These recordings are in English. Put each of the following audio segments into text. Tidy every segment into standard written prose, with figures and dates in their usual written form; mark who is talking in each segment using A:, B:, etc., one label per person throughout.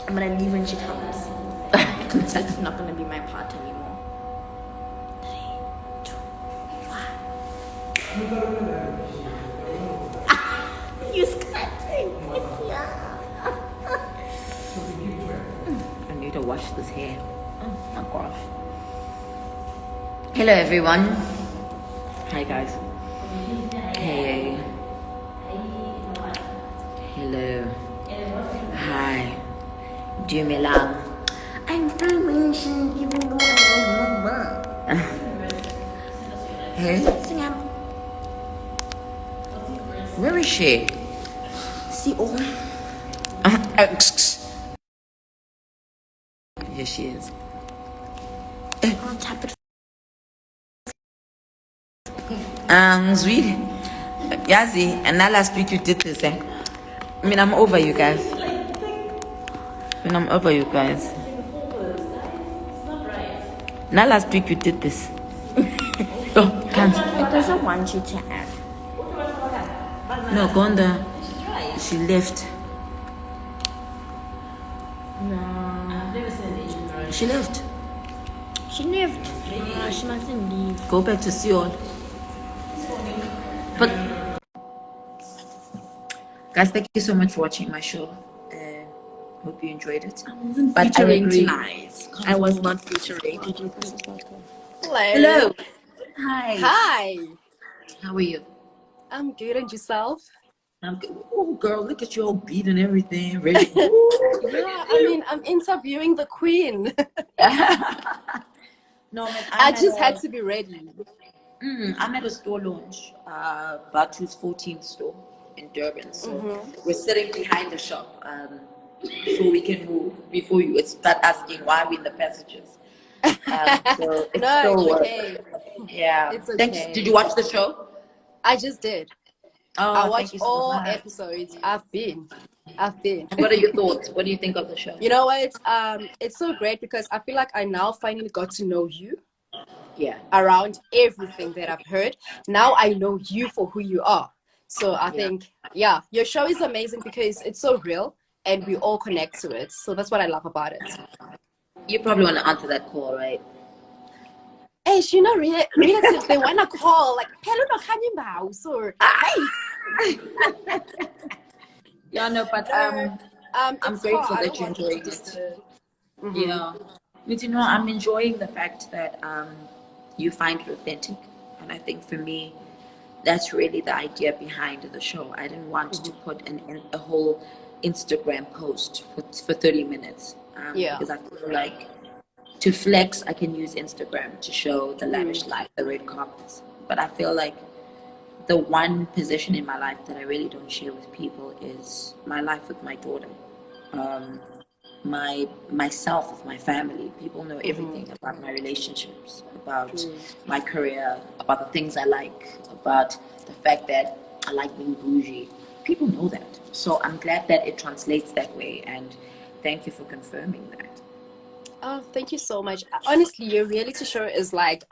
A: I'm gonna leave when she comes. It's not gonna be my part anymore. 3, 2, 1. You scratching? Yeah.
B: I need to wash this hair. Oh my gosh. Hello everyone. Hi guys. Hey. Hello. Hi. Dumelang. I'm filming you. Hey. Where is she?
A: See all.
B: Here she is.
A: I'll tap it.
B: Sweet. Yazi, and now last week you did this, eh? I mean, I'm over you guys. I'm over you guys. Now last week you did this. Oh, can't.
A: It doesn't want you to add.
B: No, Gonda. She left.
A: No.
B: She left.
A: She left. She mustn't leave.
B: Go back to Seoul. But guys, thank you so much for watching my show. Hope you enjoyed it.
A: I wasn't
B: But
A: featuring
B: I agree.
A: tonight. I was not featuring.
B: Hello. Hi.
C: Hi.
B: How are you?
C: I'm good, and yourself?
B: I'm good. Oh, girl, look at you all beat and everything. Ready?
C: Yeah, I mean, I'm interviewing the queen.
B: No, man.
C: I just had to be ready.
B: I'm at a store launch, Batu's 14th store in Durban. So we're sitting behind the shop, so we can move before you start asking why we're in the passages. So it's
C: No,
B: still
C: it's
B: work.
C: okay.
B: Yeah.
C: It's okay.
B: Thanks. Did you watch the show?
C: I just did.
B: Oh,
C: I
B: thank
C: watched
B: you so
C: all
B: much.
C: episodes. I've been.
B: And what are your thoughts? What do you think of the show?
C: You know what? It's so great because I feel like I now finally got to know you
B: Yeah.
C: around everything that I've heard. Now I know you for who you are. So I think, yeah, your show is amazing because it's so real and we all connect to it. So that's what I love about it.
B: You probably want to answer that call, right?
C: Hey, you know, relatives, they want to call like, hello, no Khanyi Mbau. So, hey.
B: Yeah, no, but I'm grateful that you're enjoying it. Yeah. But you know, I'm enjoying the fact that you find it authentic. And I think for me, that's really the idea behind the show. I didn't want to put a whole Instagram post for 30 minutes. Because I feel like to flex, I can use Instagram to show the lavish life, the red carpets. But I feel like the one position in my life that I really don't share with people is my life with my daughter. Myself with my family. People know everything about my relationships, about my career, about the things I like, about the fact that I like being bougie. People know that. So I'm glad that it translates that way, and thank you for confirming that.
C: Oh, thank you so much. Honestly, your reality show is like,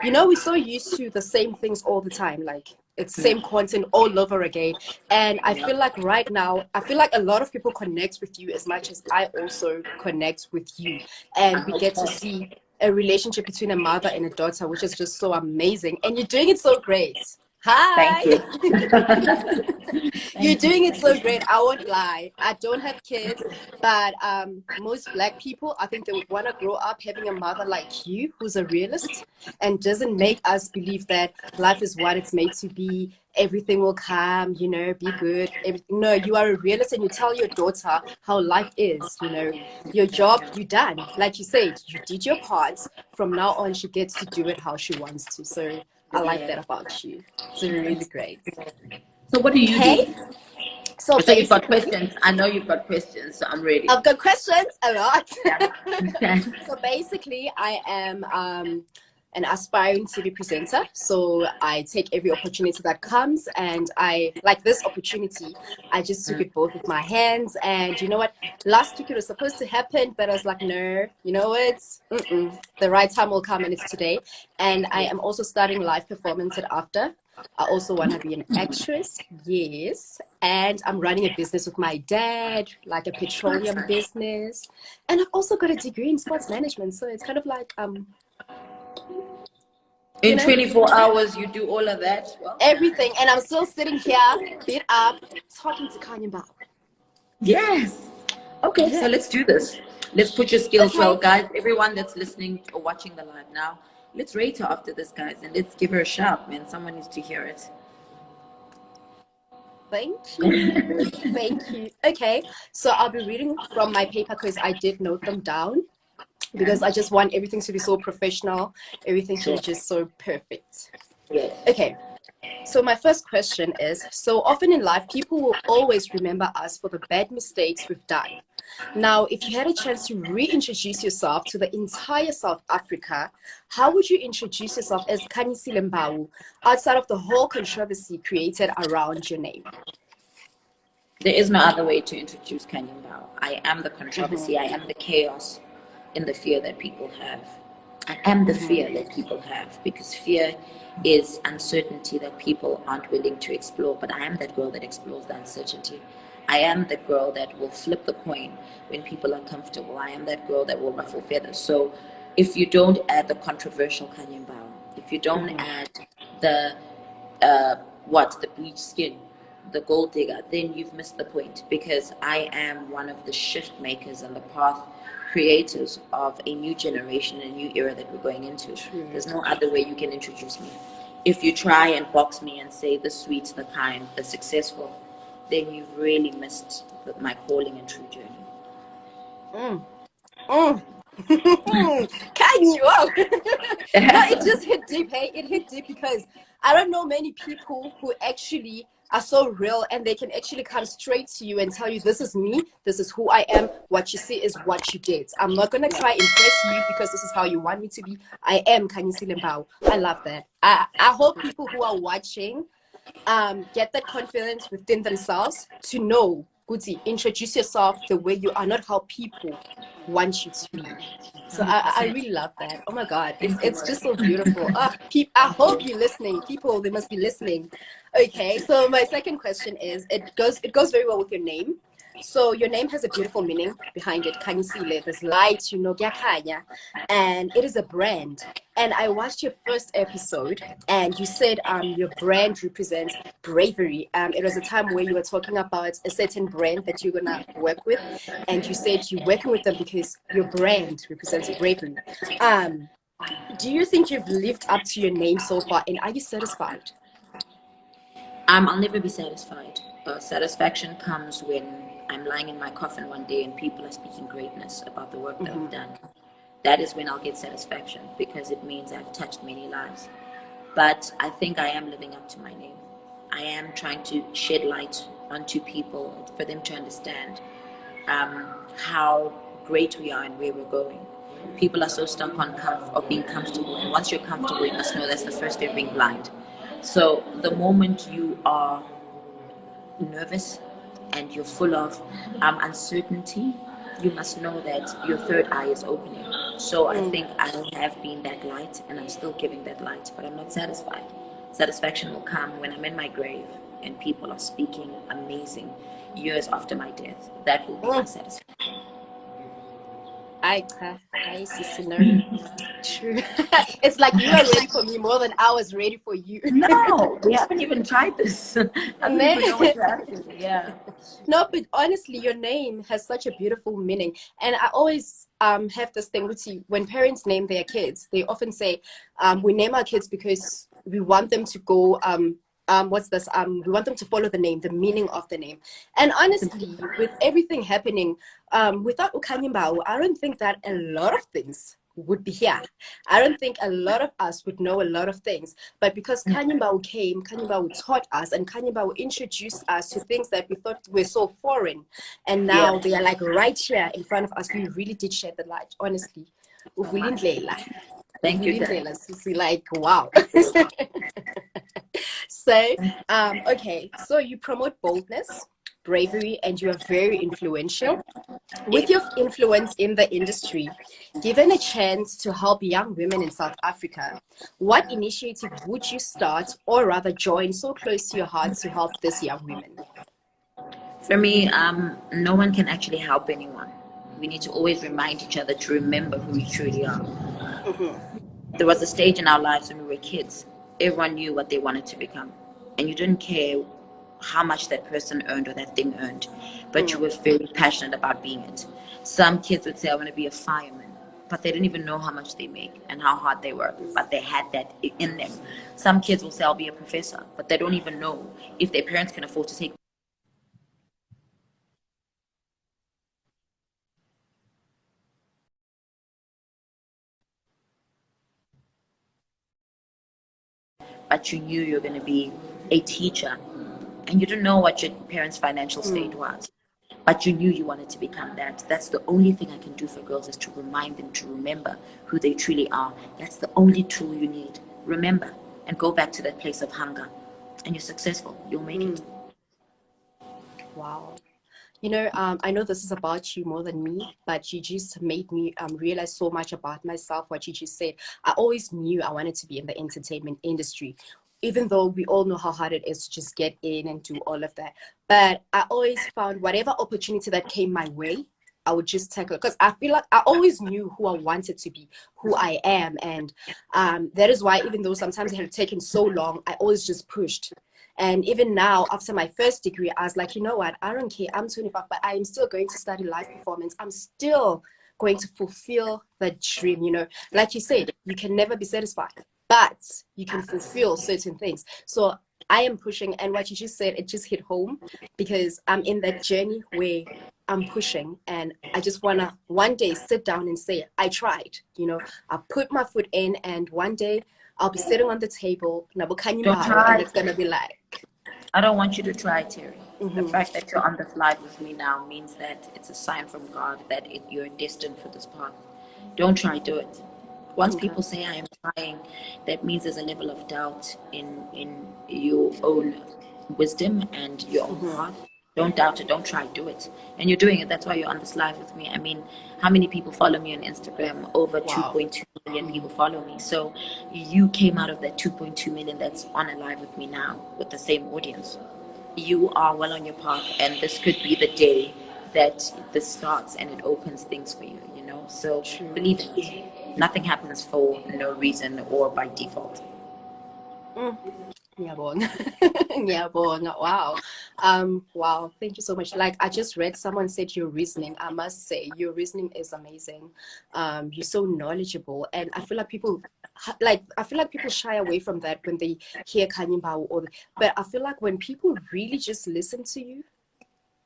C: you know, we're so used to the same things all the time. Like, it's same content all over again. And I feel like right now, I feel like a lot of people connect with you as much as I also connect with you. And we get to see a relationship between a mother and a daughter, which is just so amazing. And you're doing it so great. Hi.
B: Thank you.
C: You're doing it so great. I won't lie. I don't have kids, but most Black people, I think they would want to grow up having a mother like you, who's a realist and doesn't make us believe that life is what it's made to be. Everything will come, you know, be good. No, you are a realist and you tell your daughter how life is, you know. Your job, you done. Like you said, you did your part. From now on, she gets to do it how she wants to. So I like that about you. It's really great.
B: So what do you do?
C: So
B: So you've got
C: basically,
B: questions. I know you've got questions, so I'm ready.
C: I've got questions a lot.
B: Okay.
C: So basically, I am an aspiring TV presenter. So I take every opportunity that comes, and I like this opportunity. I just took it both with my hands. And you know what? Last week it was supposed to happen, but I was like, no, you know what? The right time will come, and it's today. And I am also starting live performance at After. I also want to be an actress. Yes. And I'm running a business with my dad, like a petroleum business. And I've also got a degree in sports management. So it's kind of like,
B: In 24 hours, you do all of that? Well,
C: everything. And I'm still sitting here, beat up, talking to Khanyi Mbau.
B: yes. Okay,
C: Yes.
B: so let's do this. Let's put your skills well,
C: Okay.
B: guys. Everyone that's listening or watching the live now, let's rate her after this, guys, and let's give her a shout, man. Someone needs to hear it.
C: Thank you. Thank you. Okay, so I'll be reading from my paper because I did note them down because I just want everything to be so professional, everything to be just so perfect.
B: Yes.
C: Okay, so my first question is, so often in life, people will always remember us for the bad mistakes we've done. Now, if you had a chance to reintroduce yourself to the entire South Africa, how would you introduce yourself as Khanyi Mbau outside of the whole controversy created around your name?
B: There is no other way to introduce Khanyi Mbau. I am the controversy. I am the chaos in the fear that people have. I am the fear that people have, because fear is uncertainty that people aren't willing to explore. But I am that girl that explores the uncertainty. I am the girl that will flip the coin when people are comfortable. I am that girl that will ruffle feathers. So if you don't add the controversial Khanyi Mbau, if you don't add the the bleach skin, the gold digger, then you've missed the point, because I am one of the shift makers and the path creators of a new generation, a new era that we're going into. There's no other way you can introduce me. If you try and box me and say the sweet, the kind, the successful, then you've really missed my calling and true journey.
C: Khanyi, wow. No, it just hit deep, hey? It hit deep because I don't know many people who actually are so real and they can actually come straight to you and tell you, this is me, this is who I am, what you see is what you get. I'm not going to try impress you because this is how you want me to be. I am Khanyi Mbau. I love that. I hope people who are watching get that confidence within themselves to know, Guti, introduce yourself the way you are, not how people want you to be. So I really love that. Oh my God, it's just so beautiful. I hope you're listening. People, they must be listening. Okay, so my second question is, it goes very well with your name. So your name has a beautiful meaning behind it. Khanyisile, there's light, and it is a brand. And I watched your first episode, and you said your brand represents bravery. It was a time where you were talking about a certain brand that you're gonna work with, and you said you're working with them because your brand represents bravery. Do you think you've lived up to your name so far, and are you satisfied?
B: I'll never be satisfied. Satisfaction comes when I'm lying in my coffin one day and people are speaking greatness about the work that I've done. That is when I'll get satisfaction, because it means I've touched many lives. But I think I am living up to my name. I am trying to shed light onto people for them to understand how great we are and where we're going. People are so stuck on being comfortable, and once you're comfortable, you must know that's the first step of being blind. So the moment you are nervous and you're full of uncertainty, you must know that your third eye is opening. So I think I have been that light, and I'm still giving that light, but I'm not satisfied. Satisfaction will come when I'm in my grave and people are speaking amazing years after my death. That will be my satisfaction.
C: True. It's like you are ready for me more than I was ready for you.
B: No, we haven't even tried this. I don't even know what you're asking. Yeah.
C: No, but honestly, your name has such a beautiful meaning. And I always have this thing with you. When parents name their kids, they often say, we name our kids because we want them to go we want them to follow the name, the meaning of the name. And honestly, with everything happening, without Khanyi Mbau, I don't think that a lot of things would be here. I don't think a lot of us would know a lot of things. But because Khanyi Mbau came, Khanyi Mbau taught us, and Khanyi Mbau introduced us to things that we thought were so foreign. And now they are like right here in front of us. We really did shed the light, honestly.
B: Thank you.
C: Like, wow. So, okay, so you promote boldness, bravery, and you are very influential.
B: Yeah.
C: With your influence in the industry, given a chance to help young women in South Africa, what initiative would you start or rather join so close to your heart to help these young women?
B: For me, no one can actually help anyone. We need to always remind each other to remember who we truly are. There was a stage in our lives when we were kids. Everyone knew what they wanted to become, and you didn't care how much that person earned or that thing earned, but you were very passionate about being it. Some kids would say, I want to be a fireman, but they didn't even know how much they make and how hard they work, but they had that in them. Some kids will say, I'll be a professor, but they don't even know if their parents can afford to take. But you knew you were going to be a teacher, and you didn't know what your parents' financial state was, but you knew you wanted to become that. That's the only thing I can do for girls, is to remind them to remember who they truly are. That's the only tool you need. Remember, and go back to that place of hunger, and you're successful. You'll make it.
C: Wow. You know, I know this is about you more than me, but you just made me realize so much about myself, what you just said. I always knew I wanted to be in the entertainment industry, even though we all know how hard it is to just get in and do all of that. But I always found whatever opportunity that came my way, I would just tackle it, because I feel like I always knew who I wanted to be, who I am. And that is why, even though sometimes it had taken so long, I always just pushed. And even now, after my first degree, I was like, you know what? I don't care. I'm 25, but I am still going to study live performance. I'm still going to fulfill the dream. You know, like you said, you can never be satisfied, but you can fulfill certain things. So I am pushing. And what you just said, it just hit home, because I'm in that journey where I'm pushing, and I just want to one day sit down and say, I tried. You know, I put my foot in, and one day I'll be sitting on the table, Khanyi
B: Don't
C: Mbau, and
B: try.
C: it's going to be like,
B: I don't want you to try, Terry. The fact that you're on this live with me now means that it's a sign from God that you're destined for this path. Don't try, do it. Once
C: okay.
B: people say I am trying, that means there's a level of doubt in your own wisdom and your own path. Don't doubt it. Don't try. Do it. And you're doing it. That's why you're on this live with me. I mean, how many people follow me on Instagram? Over
C: Wow.
B: 2.2 million people follow me. So you came out of that 2.2 million that's on a live with me now with the same audience. You are well on your path, and this could be the day that this starts and it opens things for you, you know? So
C: True.
B: believe it. Nothing happens for no reason or by default.
C: Ngiyabonga. Ngiyabonga. Wow. Wow. Thank you so much. Like, I just read someone said your reasoning. I must say your reasoning is amazing. You're so knowledgeable, and I feel like people shy away from that when they hear Khanyi Mbau, but I feel like when people really just listen to you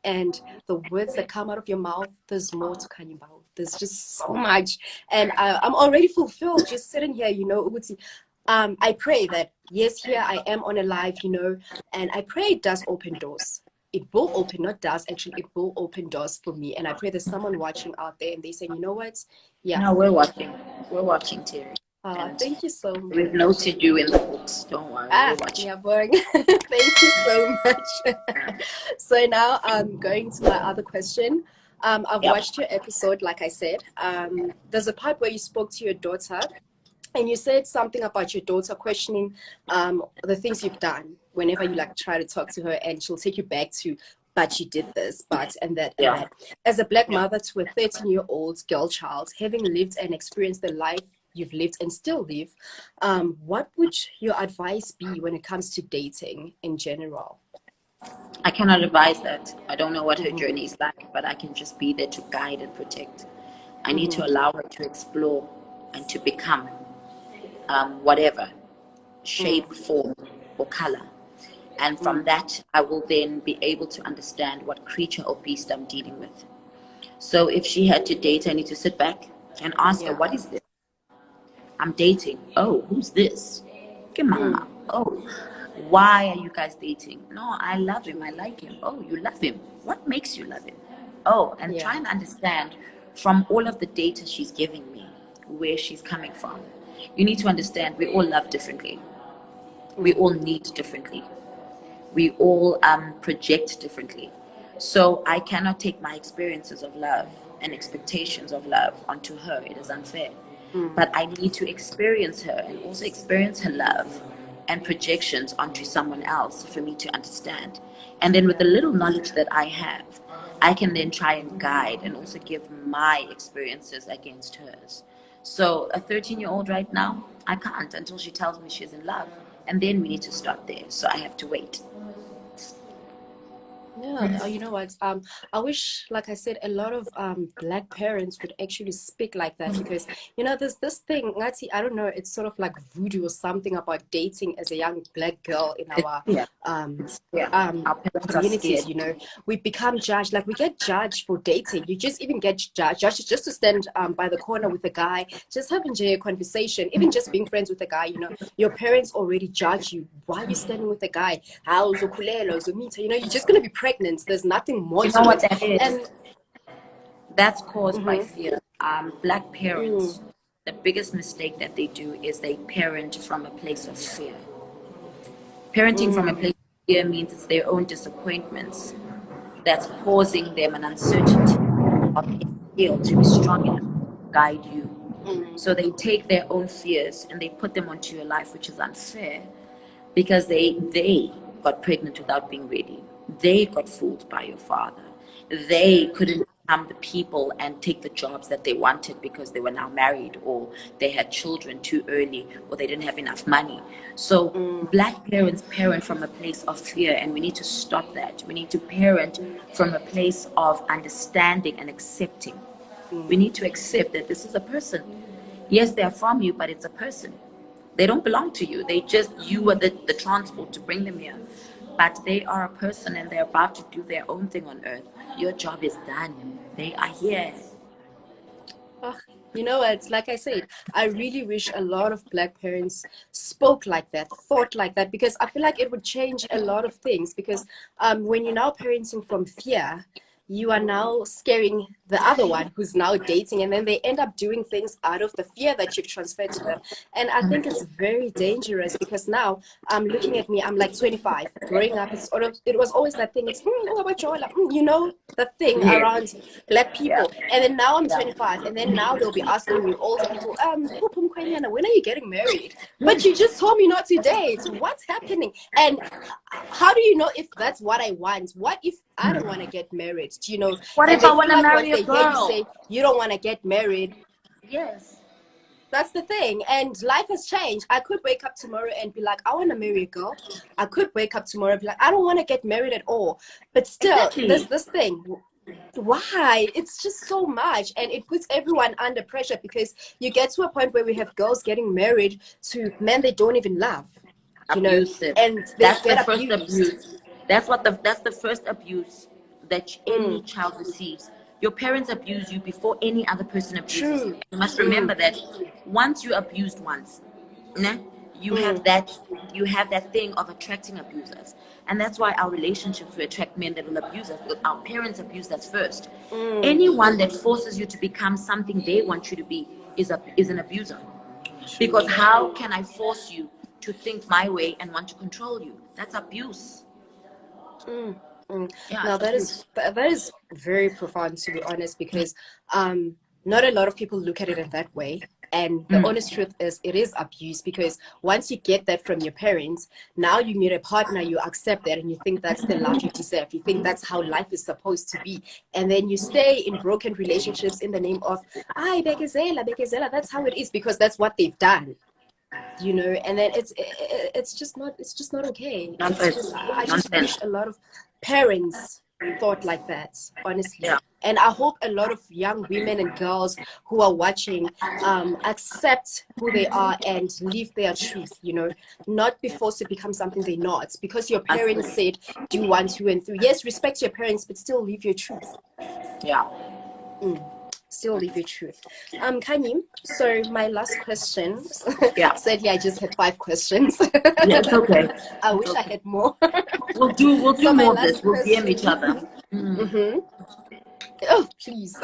C: and the words that come out of your mouth, there's more to Khanyi Mbau. There's just so much, and I'm already fulfilled just sitting here. You know, Uguti. I pray that, yes, here I am on a live, you know, and I pray it does open doors. It will open, not does, actually, it will open doors for me. And I pray there's someone watching out there and they say, you know what? Yeah.
B: No, we're watching. We're watching, Terry. And
C: Thank you so
B: we've
C: much.
B: noted you in the books. Don't worry, we're watching.
C: Yeah, boring. Thank you so much. So now I'm going to my other question. I've watched your episode, like I said. There's a part where you spoke to your daughter, and you said something about your daughter questioning the things you've done whenever you like try to talk to her, and she'll take you back to, but you did this, but, and that, and that. As a Black mother to a 13-year-old girl child, having lived and experienced the life you've lived and still live, what would your advice be when it comes to dating in general?
B: I cannot advise that. I don't know what her journey is like, but I can just be there to guide and protect. I need to allow her to explore and to become whatever shape, form, or color. And from that, I will then be able to understand what creature or beast I'm dealing with. So if she had to date, I need to sit back and ask her, what is this? I'm dating. Oh, who's this? Okay, mama. Oh, why are you guys dating? No, I love him. I like him. Oh, you love him. What makes you love him? Oh, and try and understand from all of the data she's giving me where she's coming from. You need to understand we all love differently. We all need differently. We all project differently. So I cannot take my experiences of love and expectations of love onto her. It is unfair. But I need to experience her and also experience her love and projections onto someone else for me to understand. And then with the little knowledge that I have, I can then try and guide and also give my experiences against hers. So a 13-year-old right now, I can't until she tells me she's in love. And then we need to start there. So I have to wait.
C: Yeah, you know what? I wish, like I said, a lot of black parents would actually speak like that, because there's this thing, Ngati, I don't know, it's sort of like voodoo or something about dating as a young black girl in our
B: Yeah. Our parents are
C: communities.
B: scared.
C: We become judged, like we get judged for dating. You just even get judged just to stand by the corner with a guy, just having a conversation, even just being friends with a guy. Your parents already judge you. Why are you standing with a guy? How uzokhulelwa, uzomita? You're just going to be pregnant. There's nothing more
B: You
C: to
B: know what
C: it.
B: that is?
C: And
B: That's caused by fear. Black parents, the biggest mistake that they do is they parent from a place of fear. Parenting from a place of fear means it's their own disappointments that's causing them an uncertainty of being able to be strong enough to guide you. So they take their own fears and they put them onto your life, which is unfair, because they got pregnant without being ready. They got fooled by your father. They couldn't become the people and take the jobs that they wanted because they were now married, or they had children too early, or they didn't have enough money. So black parents parent from a place of fear, and we need to stop that. We need to parent from a place of understanding and accepting. We need to accept that this is a person. Yes, they are from you, but it's a person. They don't belong to you. You are the transport to bring them here. But they are a person and they're about to do their own thing on earth. Your job is done. They are here.
C: It's like I said, I really wish a lot of black parents spoke like that, thought like that, because I feel like it would change a lot of things. Because when you're now parenting from fear, you are now scaring the other one who's now dating, and then they end up doing things out of the fear that you've transferred to them. And I think it's very dangerous, because now looking at me, I'm like 25. Growing up, it was always that thing. It's the thing around black people. And then now I'm 25, and then now they'll be asking me, older people, Pupum Kwenyana, when are you getting married? But you just told me not to date. What's happening? And how do you know if that's what I want? What if I don't want to get married?
B: What
C: And
B: if I
C: they
B: want
C: feel
B: to
C: like
B: marry
C: once
B: a
C: they hear you
B: girl?
C: say you don't want to get married,
B: Yes.
C: that's the thing. And life has changed. I could wake up tomorrow and be like, I want to marry a girl. I could wake up tomorrow and be like, I don't want to get married at all. But still, there's this thing. Why? It's just so much, and it puts everyone under pressure, because you get to a point where we have girls getting married to men they don't even love.
B: Abusive.
C: And they
B: That's the
C: get
B: first
C: abused.
B: abuse. That's the first abuse that any child receives. Your parents abuse you before any other person abuses you.
C: True.
B: You must remember that once you're abused once, né, you have that thing of attracting abusers. And that's why our relationships will attract men that will abuse us, because our parents abused us first. Anyone that forces you to become something they want you to be is an abuser. Because how can I force you to think my way and want to control you? That's abuse. Yeah,
C: Now
B: it's abuse.
C: that is very profound, to be honest, because not a lot of people look at it in that way. And the honest truth is, it is abuse, because once you get that from your parents, now you meet a partner, you accept that, and you think that's the love you deserve. You think that's how life is supposed to be. And then you stay in broken relationships in the name of, ay, bekezela, bekezela. That's how it is, because that's what they've done. And then it's just not okay. I just wish a lot of parents thought like that, honestly.
B: Yeah.
C: And I hope a lot of young women and girls who are watching accept who they are and live their truth, not be forced to become something they're not, because your parents said do 1, 2, and 3. Yes, respect your parents, but still live your truth.
B: Yeah.
C: Still live your truth. Khanyi, so my last question.
B: Yeah.
C: Sadly, I just had 5 questions.
B: Yeah, it's okay.
C: I wish I had more.
B: We'll do
C: So my
B: more of
C: last
B: this. We'll DM each other.
C: Oh, please.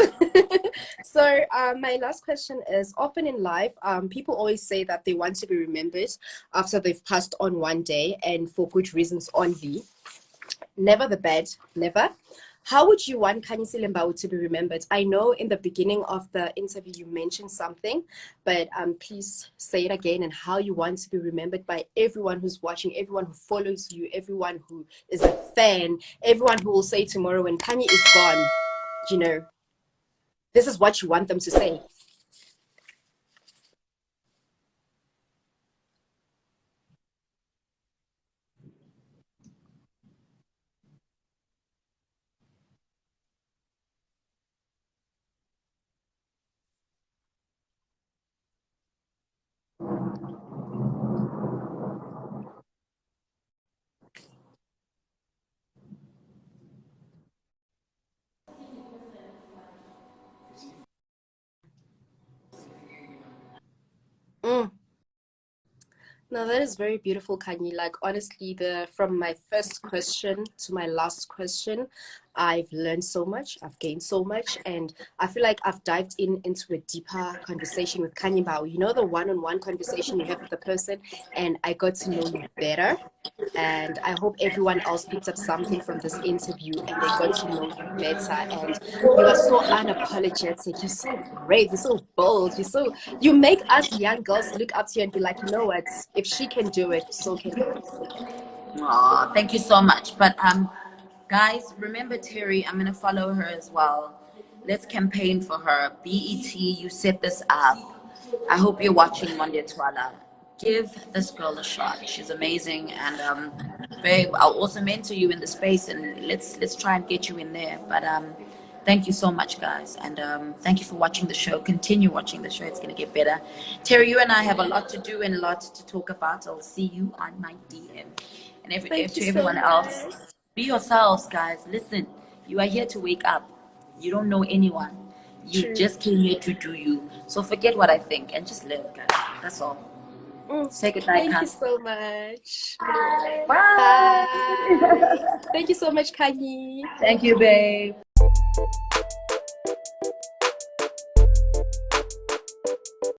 C: So my last question is, often in life, people always say that they want to be remembered after they've passed on one day, and for good reasons only. Never the bad, never. How would you want Khanyi Mbau to be remembered? I know in the beginning of the interview you mentioned something, but please say it again, and how you want to be remembered by everyone who's watching, everyone who follows you, everyone who is a fan, everyone who will say tomorrow when Khanyi is gone, you know, this is what you want them to say. Mm. No, that is very beautiful, Khanyi. Like honestly, from my first question to my last question, I've learned so much, I've gained so much, and I feel like I've dived into a deeper conversation with Khanyi Mbau. You know, the one-on-one conversation you have with the person, and I got to know you better. And I hope everyone else picked up something from this interview and they got to know you better. And you are so unapologetic. You're so brave. You're so bold. You make us young girls look up to you and be like, you know what? If she can do it, so can I.
B: Aw, thank you so much. But guys, remember Terry, I'm gonna follow her as well. Let's campaign for her. BET, you set this up. I hope you're watching Monday Twala. Give this girl a shot. She's amazing, and babe, I'll also mentor you in the space, and let's try and get you in there. But thank you so much, guys, and thank you for watching the show. Continue watching the show; it's gonna get better. Terry, you and I have a lot to do and a lot to talk about. I'll see you on my DM, and
C: Thank you
B: to
C: so
B: everyone else,
C: much.
B: be yourselves, guys. Listen, you are here to wake up. You don't know anyone. You
C: True.
B: just came here to do you. So forget what I think and just live, guys. That's all.
C: Mm.
B: Say goodnight,
C: Thank you
B: Khan.
C: so much.
B: Bye.
C: Bye. Thank you so much, Khanyi.
B: Thank you, babe.